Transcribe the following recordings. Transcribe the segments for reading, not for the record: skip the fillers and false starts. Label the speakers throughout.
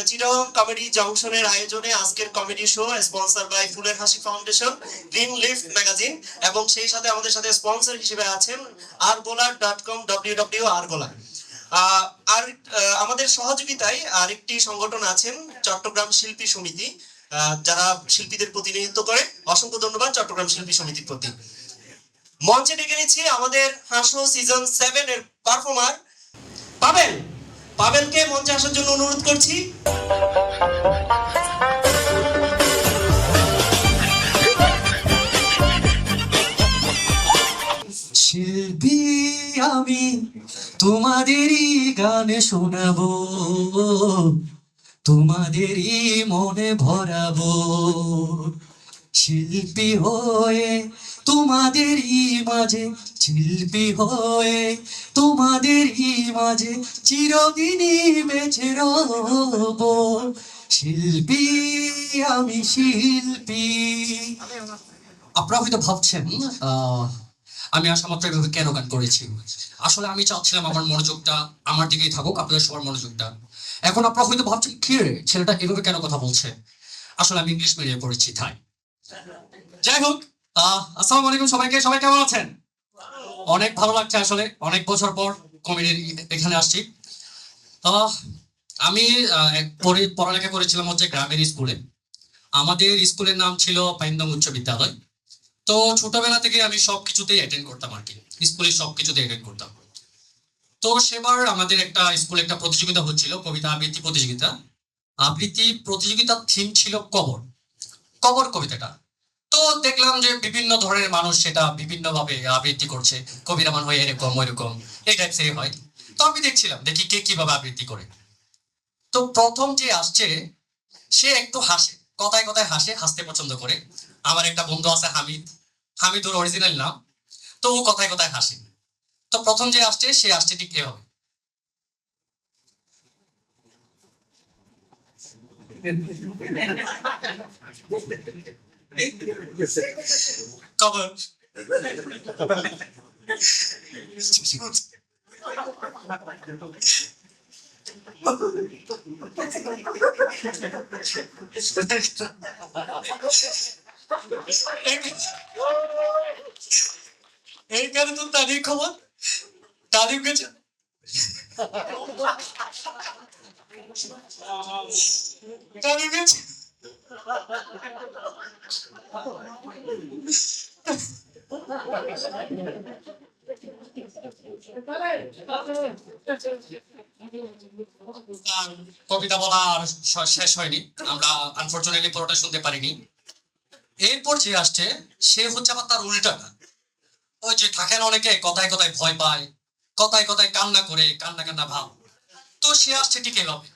Speaker 1: Chittagong comedy জংশনের আয়োজনে আজকের comedy show sponsor by ফুলের হাসি ফাউন্ডেশন, গ্রিন লিফ ম্যাগাজিন এবং সেই সাথে আমাদের সাথে স্পন্সর হিসেবে আছেন argola.com www.argola। আর আমাদের সহযোগিতায় আরেকটি সংগঠন আছেন চট্টগ্রাম শিল্পী সমিতি, যারা শিল্পীদের প্রতিনিধিত্ব করে। অসংখ্য ধন্যবাদ চট্টগ্রাম শিল্পী সমিতির প্রতি। মঞ্চে ডেকে নিচ্ছি আমাদের হাসো সিজন 7 এর পারফর্মার পাবেল। পাবেলকে মঞ্চে আসার জন্য অনুরোধ করছি।
Speaker 2: শিল্পী আমি তোমাদেরই গানে শোনাবো, তোমাদেরই মনে ভরাবো। শিল্পী হয়ে তোমাদেরই মাঝে, শিল্পী হয়ে তোমাদেরই মাঝে চিরদিনই বেঁচে রবো। শিল্পী আমি শিল্পী। আপনারা হয়তো ভাবছেন আমি আসা মাত্র এভাবে কেন গান করেছি। আসলে আমি চাচ্ছিলাম আমার মনোযোগটা আমার দিকেই থাকুক, আপনাদের সবার মনোযোগটা। এখন আপনারা হয়তো ভাবছেন কি রে ছেলেটা এভাবে কেন কথা বলছে। আসলে আমি ইংলিশ মিডিয়ামে পড়েছি তাই। যাই হোক, আসসালামু আলাইকুম সবাইকে। সবাই কেমন আছেন? অনেক ভালো লাগছে, আসলে অনেক বছর পর কমেডির এখানে আসছি। আমি পড়ালেখা করেছিলাম হচ্ছে গ্রামের স্কুলে। আমাদের স্কুলের নাম ছিল পাইন্দং উচ্চ বিদ্যালয়। তো ছোটবেলা থেকে আমি সবকিছুতেই অ্যাটেন্ড করতাম আর কি, স্কুলের সবকিছুতে অ্যাটেন্ড করতাম। তো সেবার আমাদের একটা স্কুলে একটা প্রতিযোগিতা হচ্ছিল, কবিতা আবৃত্তি প্রতিযোগিতা। আবৃত্তি প্রতিযোগিতার থিম ছিল কবর, কবর কবিতাটা। তো দেখলাম যে বিভিন্ন ধরনের মানুষ সেটা বিভিন্ন ভাবে আবৃত্তি করছে, কবিরা মান হয় এরকম ওইরকম এই টাইপসেরই হয়। তো আমি দেখছিলাম, দেখি কে কিভাবে আবৃত্তি করে। তো প্রথম যে আসছে সে একটু হাসে, কথায় কথায় হাসে, হাসতে পছন্দ করে। আমার একটা বন্ধু আছে হামিদ, হামিদুর অরিজিনাল নাম। তো ও কথায় কথায় হাসে। তো প্রথম যে আসছে সে আসছে ঠিক এভাবে। কবর এইখানে তো তাদের খবর, তাদের গেছে তাদের গেছে। কবিতা বলা আর শেষ হয়নি, আমরা আনফরচুনেটলি পুরোটা শুনতে পারিনি। এরপর যে আসছে সে হচ্ছে আবার তার উল্টাটা। ওই যে থাকেন অনেকে কথায় কথায় ভয় পায়, কথায় কথায় কান্না করে, কান্না কান্না ভাব। তো সে আসছে ঠিক এভাবে।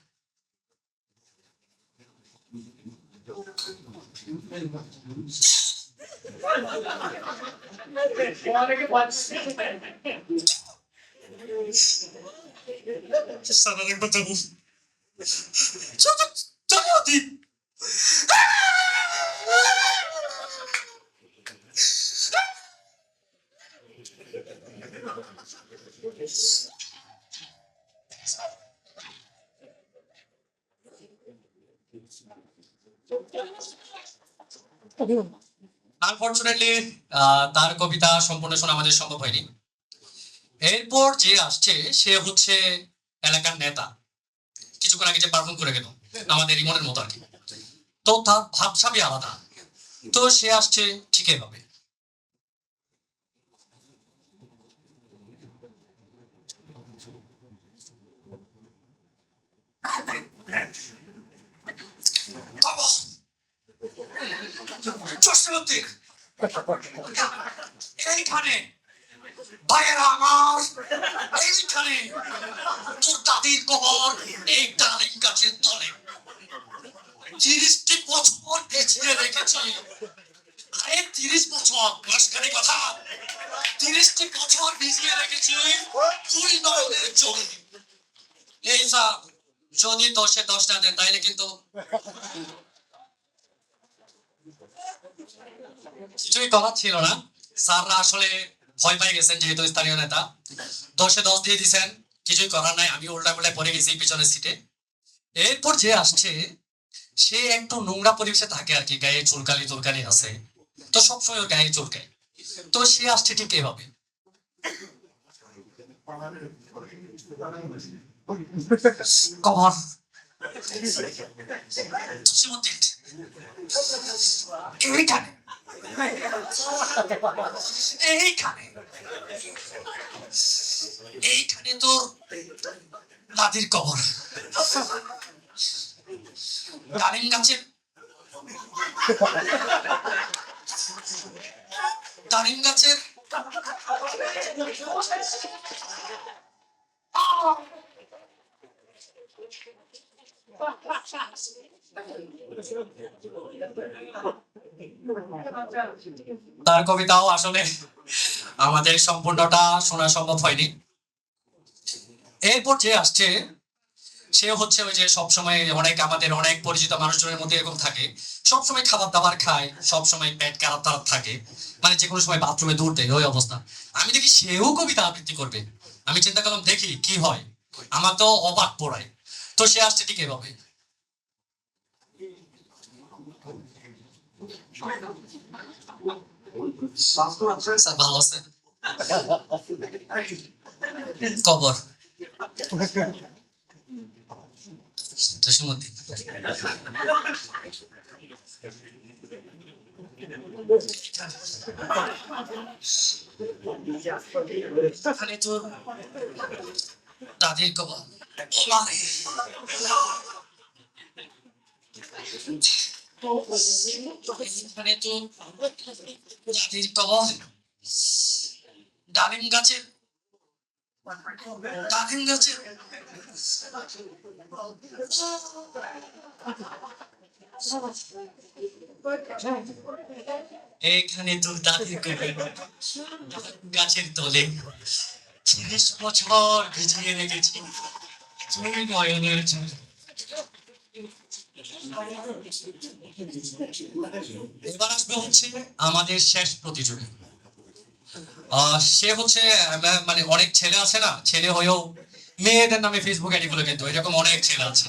Speaker 2: আনফরচুনেটলি তার কবিতা সম্পূর্ণ শোনা আমাদের সম্ভব হয়নি। এরপর যে আসছে সে হচ্ছে এলাকার নেতা, কিছুক্ষণ আগে যে পারফর্ম করে গেল আমাদের ইমনের মতো আর কি। তো তার ভাবসাবই আলাদা। তো সে আসছে ঠিক এভাবে। এইখানে ভাইয়েরা আমার, এইখানে তোর দাদির কবর এই ডালিম গাছের তলে 30টি বছর পেছিয়ে রেখেছি। আরে 30 বছর মাসখানে কথা, 30টি বছর ভিজিয়ে রেখেছি তুই নয়নের জলে। এই স্যার যদি 10-এ 10 না দেন তাইলে কিন্তু কিছুই করার ছিল না। স্যাররা আসলে ভয় পেয়ে গেছেন, যেহেতু স্থানীয় নেতা 10-এ 10 দিয়ে দিচ্ছেন, কিছুই করার নাই। আমি উল্টা পাল্টা পড়ে গেছি পিছনের সিটে। এরপর যে আসছে সে একটু নোংরা পরিবেশে থাকে আর কি, গায়ে চুলকালি চুলকানি আছে, তো সবসময় ওর গায়ে চুলকায়। তো সে আসছে ঠিক এভাবে। কভার জসিমউদ্দিন, এইখানে এইখানে এইখানে তোর দাদির কবর। ডালিম গাছের ডালিম গাছের তার কবিতাও আসলে আমাদের সম্পূর্ণটা শোনা সম্ভব হয়নি। এরপর যে আসছে সে হচ্ছে ওই যে সবসময় আমাদের অনেক পরিচিত মানুষজনের মধ্যে এরকম থাকে, সবসময় খাবার দাবার খায়, সবসময় পেট খারাপ খারাপ থাকে, মানে যে কোনো সময় বাথরুমে দৌড় দেয়, ওই অবস্থা। আমি দেখি সেও কবিতা আবৃত্তি করবে, আমি চিন্তা করলাম দেখি কি হয়, আমার তো অবাক পড়ায়। তো সে আসছে ঠিক এভাবে। স্যার ভালো আছে? কবর জসিমউদ্দিন, এখানে তো দাদির কবর। ওমারে, এখানে তো দাদির কবর। ডালিম গাছের ডালিম গাছের এখানে তো দাদির কবর। গাছের তলে 30 বছর ভিজিয়ে রেখেছি তুমি নয়নের জল। এবার আসবে হচ্ছে আমাদের শেষ প্রতিযোগী। সে হচ্ছে মানে অনেক ছেলে আছে না, ছেলে হয়েও মেয়েদের নামে ফেসবুক আইডি গুলো, কিন্তু এরকম অনেক ছেলে আছে,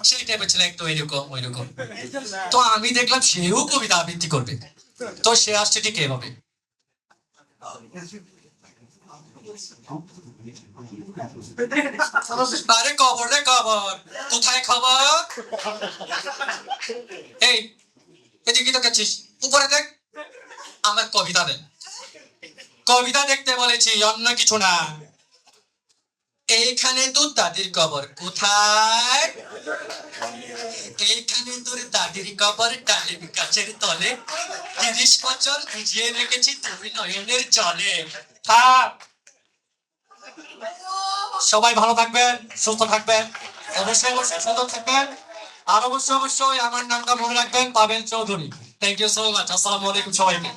Speaker 2: সেই টাইপের ছেলে একটু এরকম ওইরকম। তো আমি দেখলাম সেও কবিতা আবৃত্তি করবে, তো সে আসছে ঠিক এভাবে। আরে খবর রে খবর, কোথায় খবর? এই এদিকে তো গেছিস, উপরে দেখ, আমার কবিতা দেখ, কবিতা দেখতে বলেছি, অন্য কিছু না। এইখানে তোর দাদির কবর কোথায়? এইখানে তোর দাদির কবর ডালিম গাছের তলে, 30 বছর ভিজিয়ে রেখেছি তুমি নয়নের জলে। থাক, সবাই ভালো থাকবেন, সুস্থ থাকবেন, অবশ্যই অবশ্যই সুন্দর থাকবেন, আর অবশ্যই অবশ্যই আমার নামটা মনে রাখবেন, Pabel Chowdhury. Thank you so much, আসসালামু আলাইকুম সবাইকে।